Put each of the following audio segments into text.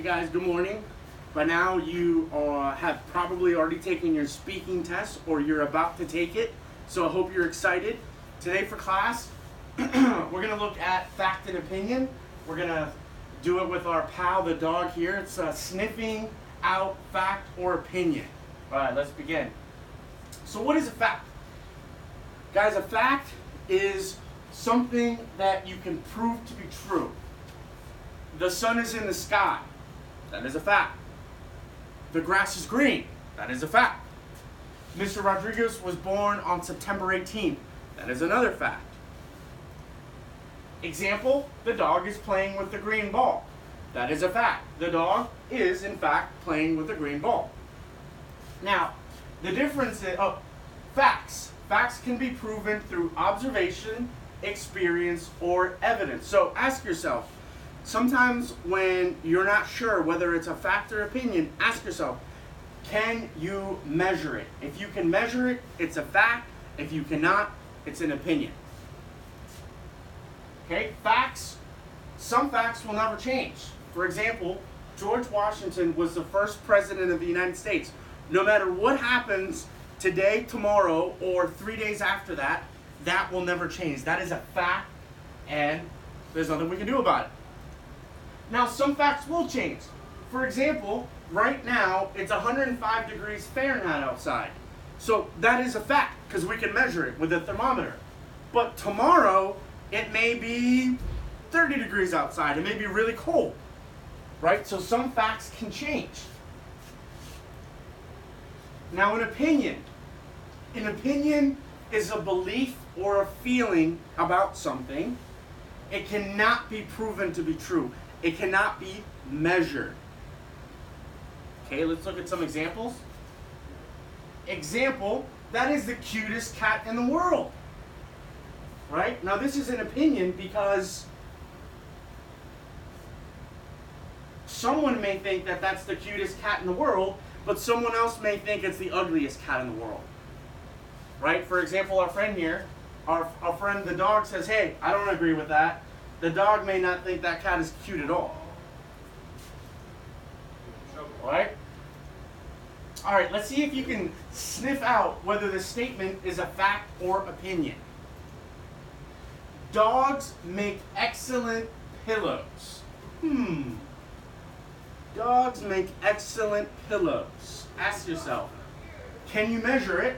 guys, good morning. By now you have probably already taken your speaking test or you're about to take it, so I hope you're excited. Today for class, we're going to look at fact and opinion. We're going to do it with our pal, the dog here. It's sniffing out fact or opinion. All right, let's begin. So what is a fact? Guys, a fact is something that you can prove to be true. The sun is in the sky. That is a fact. The grass is green. That is a fact. Mr. Rodriguez was born on September 18th. That is another fact. Example, the dog is playing with the green ball. That is a fact. The dog is, in fact, playing with the green ball. Now, the difference is, facts. Facts can be proven through observation, experience, or evidence. So ask yourself, sometimes when you're not sure whether it's a fact or opinion, ask yourself, can you measure it? If you can measure it, it's a fact. If you cannot, it's an opinion. Okay, facts, some facts will never change. For example, George Washington was the first president of the United States. No matter what happens today, tomorrow, or 3 days after that, that will never change. That is a fact, and there's nothing we can do about it. Now, some facts will change. For example, right now, it's 105 degrees Fahrenheit outside. So that is a fact, because we can measure it with a thermometer. But tomorrow, it may be 30 degrees outside. It may be really cold, right? So some facts can change. Now, an opinion is a belief or a feeling about something. It cannot be proven to be true. It cannot be measured. Okay, let's look at some examples. Example, that is the cutest cat in the world. Right? Now this is an opinion because someone may think that that's the cutest cat in the world, but someone else may think it's the ugliest cat in the world. Right? For example, our friend here, our friend the dog says, hey, I don't agree with that. The dog may not think that cat is cute at all. Right? Alright, let's see if you can sniff out whether the statement is a fact or opinion. Dogs make excellent pillows. Dogs make excellent pillows. Ask yourself, can you measure it?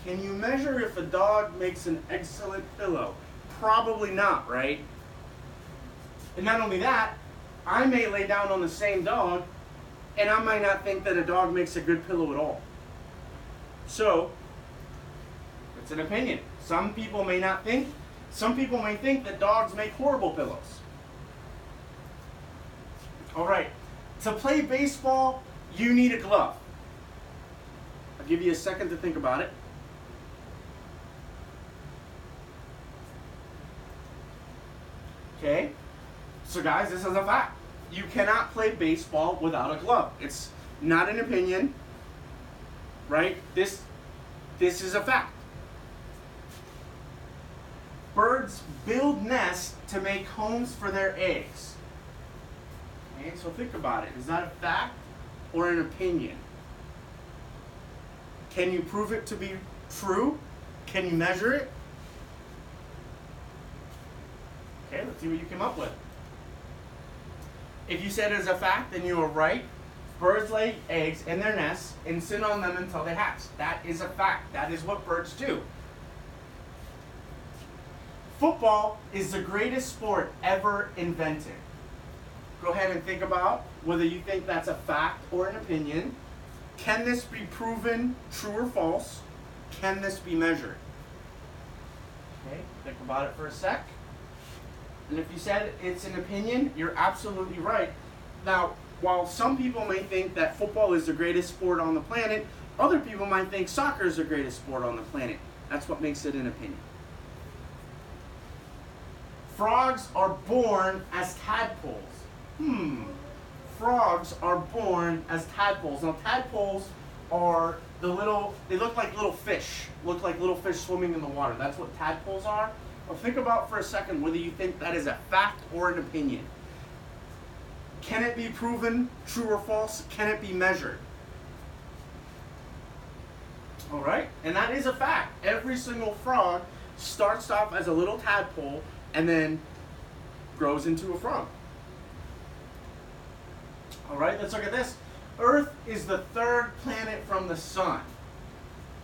Can you measure if a dog makes an excellent pillow? Probably not, right? And not only that, I may lay down on the same dog, and I might not think that a dog makes a good pillow at all. So, it's an opinion. Some people may think that dogs make horrible pillows. All right, to play baseball, you need a glove. I'll give you a second to think about it. Okay, so guys, this is a fact. You cannot play baseball without a glove. It's not an opinion, right? This is a fact. Birds build nests to make homes for their eggs. Okay, so think about it. Is that a fact or an opinion? Can you prove it to be true? Can you measure it? Okay, let's see what you came up with. If you said it as a fact, then you are right. Birds lay eggs in their nests and sit on them until they hatch. That is a fact. That is what birds do. Football is the greatest sport ever invented. Go ahead and think about whether you think that's a fact or an opinion. Can this be proven true or false? Can this be measured? Okay, think about it for a sec. And if you said it's an opinion, you're absolutely right. Now, while some people may think that football is the greatest sport on the planet, other people might think soccer is the greatest sport on the planet. That's what makes it an opinion. Frogs are born as tadpoles. Frogs are born as tadpoles. Now, tadpoles are they look like little fish. Look like little fish swimming in the water. That's what tadpoles are. Well, think about for a second whether you think that is a fact or an opinion. Can it be proven true or false? Can it be measured? All right, and that is a fact. Every single frog starts off as a little tadpole and then grows into a frog. All right, let's look at this. Earth is the third planet from the sun.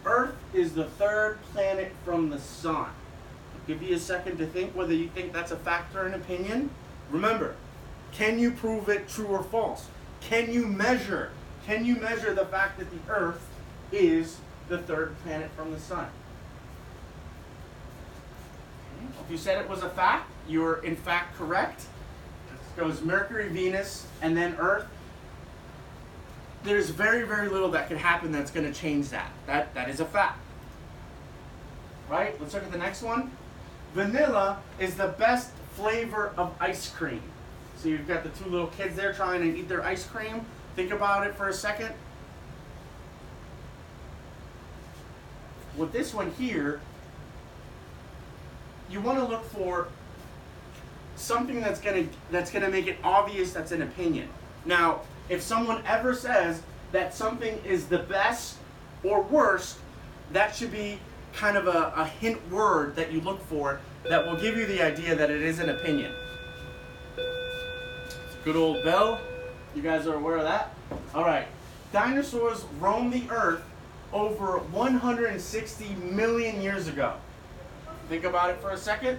Earth is the third planet from the sun. I'll give you a second to think whether you think that's a fact or an opinion. Remember, can you prove it true or false? Can you measure the fact that the Earth is the third planet from the sun? Okay. If you said it was a fact, you're in fact correct. It goes Mercury, Venus, and then Earth. There's very, very little that could happen that's going to change that. That is a fact. Right? Let's look at the next one. Vanilla is the best flavor of ice cream. So you've got the two little kids there trying to eat their ice cream. Think about it for a second. With this one here, you want to look for something that's gonna make it obvious that's an opinion. Now, if someone ever says that something is the best or worst, that should be kind of a hint word that you look for that will give you the idea that it is an opinion. It's a good old bell. You guys are aware of that? All right. Dinosaurs roamed the earth over 160 million years ago. Think about it for a second.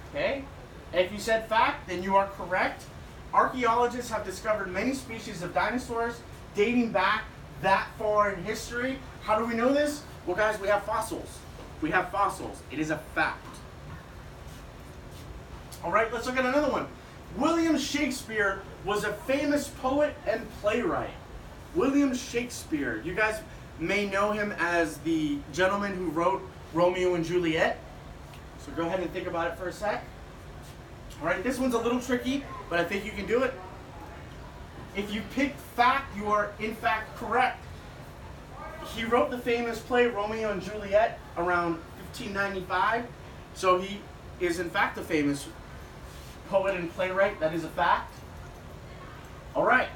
Okay. If you said fact, then you are correct. Archaeologists have discovered many species of dinosaurs dating back that far in history. How do we know this? Well, guys, we have fossils. We have fossils. It is a fact. All right, let's look at another one. William Shakespeare was a famous poet and playwright. William Shakespeare. You guys may know him as the gentleman who wrote Romeo and Juliet. So go ahead and think about it for a sec. All right, this one's a little tricky, but I think you can do it. If you picked fact, you are in fact correct. He wrote the famous play Romeo and Juliet around 1595. So he is in fact a famous poet and playwright. That is a fact. All right.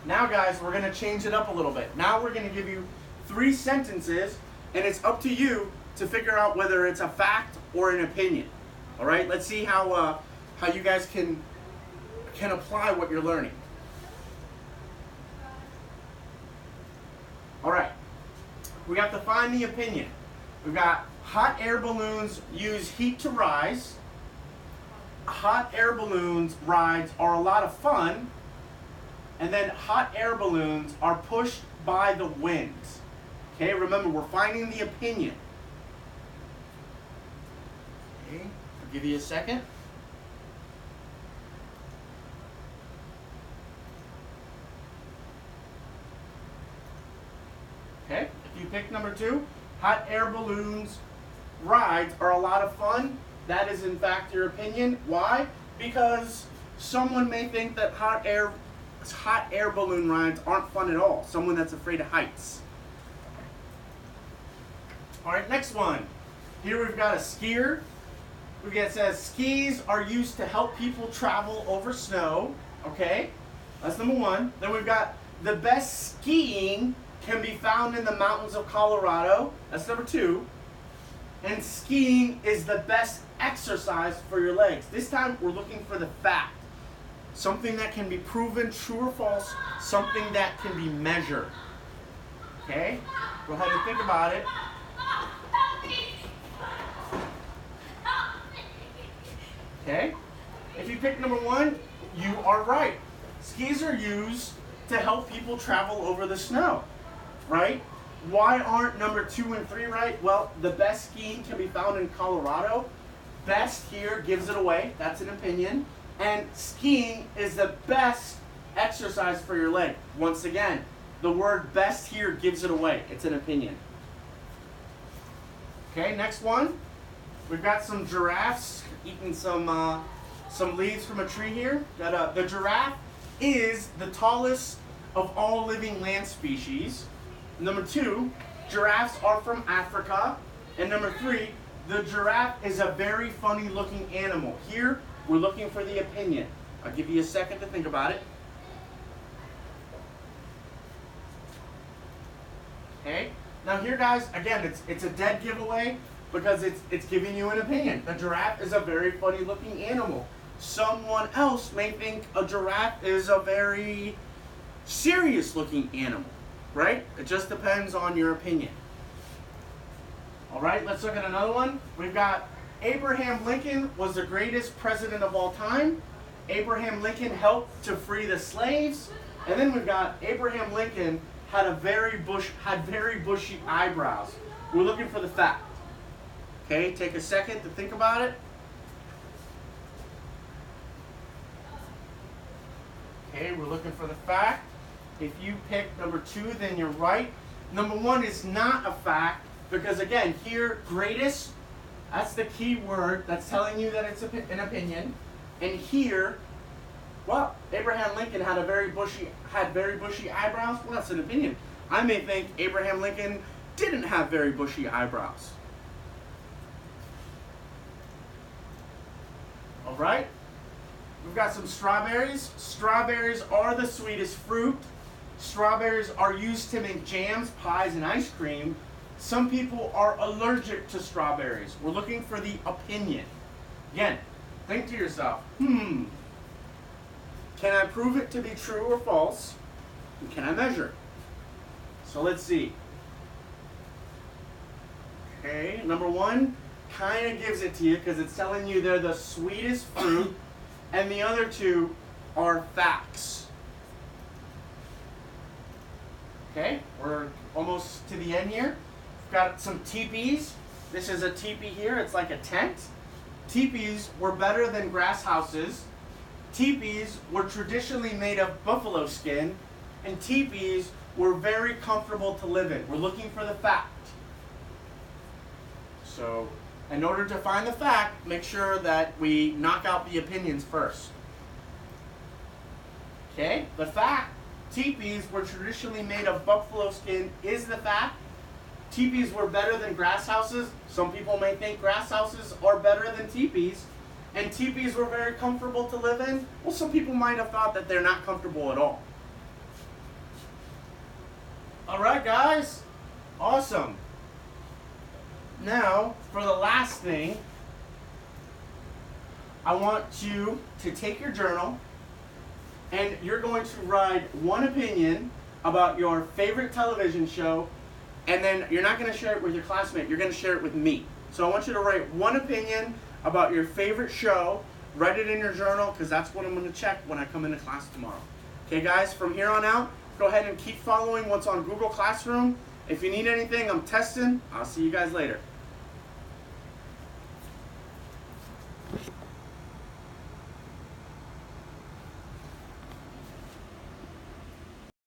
Now, guys, we're going to change it up a little bit. Now we're going to give you 3 sentences, and it's up to you to figure out whether it's a fact or an opinion. All right? Let's see how you guys can apply what you're learning. All right. We have to find the opinion. We've got hot air balloons use heat to rise. Hot air balloons rides are a lot of fun. And then hot air balloons are pushed by the wind. Okay, remember, we're finding the opinion. Okay, I'll give you a second. Okay, if you pick number 2, hot air balloons rides are a lot of fun. That is in fact your opinion. Why? Because someone may think that hot air balloon rides aren't fun at all. Someone that's afraid of heights. All right, next one. Here we've got a skier. It says skis are used to help people travel over snow. Okay, that's number 1. Then we've got the best skiing can be found in the mountains of Colorado. That's number 2. And skiing is the best exercise for your legs. This time we're looking for the fact. Something that can be proven true or false. Something that can be measured. Okay? Go ahead and think about it. Okay? If you pick number 1, you are right. Skis are used to help people travel over the snow. Right? Why aren't number 2 and 3 right? Well, the best skiing can be found in Colorado. Best here gives it away. That's an opinion. And skiing is the best exercise for your leg. Once again, the word best here gives it away. It's an opinion. Okay, next one. We've got some giraffes eating some leaves from a tree here. The giraffe is the tallest of all living land species. Number 2, giraffes are from Africa. And number 3, the giraffe is a very funny looking animal. Here, we're looking for the opinion. I'll give you a second to think about it. Okay. Now here, guys, again, it's a dead giveaway because it's giving you an opinion. The giraffe is a very funny looking animal. Someone else may think a giraffe is a very serious looking animal, right? It just depends on your opinion. All right, let's look at another one. We've got Abraham Lincoln was the greatest president of all time. Abraham Lincoln helped to free the slaves. And then we've got Abraham Lincoln had very bushy eyebrows. We're looking for the fact. Okay, take a second to think about it. Okay, we're looking for the fact. If you pick number 2, then you're right. Number 1 is not a fact because, again, here, greatest, that's the key word that's telling you that it's an opinion. And here, well, Abraham Lincoln had very bushy eyebrows. Well, that's an opinion. I may think Abraham Lincoln didn't have very bushy eyebrows. All right. We've got some strawberries. Strawberries are the sweetest fruit. Strawberries are used to make jams, pies, and ice cream. Some people are allergic to strawberries. We're looking for the opinion. Again, think to yourself, can I prove it to be true or false? And can I measure it? So let's see. Okay, number 1 kind of gives it to you because it's telling you they're the sweetest fruit. And the other 2 are facts. Okay, we're almost to the end here. We've got some teepees. This is a teepee here. It's like a tent. Teepees were better than grass houses. Teepees were traditionally made of buffalo skin. And teepees were very comfortable to live in. We're looking for the fact. So, in order to find the fact, make sure that we knock out the opinions first. Okay, the fact, teepees were traditionally made of buffalo skin is the fact. Teepees were better than grass houses. Some people may think grass houses are better than teepees. And teepees were very comfortable to live in. Well, some people might have thought that they're not comfortable at all. All right, guys. Awesome. Now, for the last thing, I want you to take your journal and you're going to write one opinion about your favorite television show, and then you're not going to share it with your classmate, you're going to share it with me. So I want you to write one opinion about your favorite show, write it in your journal because that's what I'm going to check when I come into class tomorrow. Okay, guys, from here on out, go ahead and keep following what's on Google Classroom. If you need anything, I'm testing. I'll see you guys later.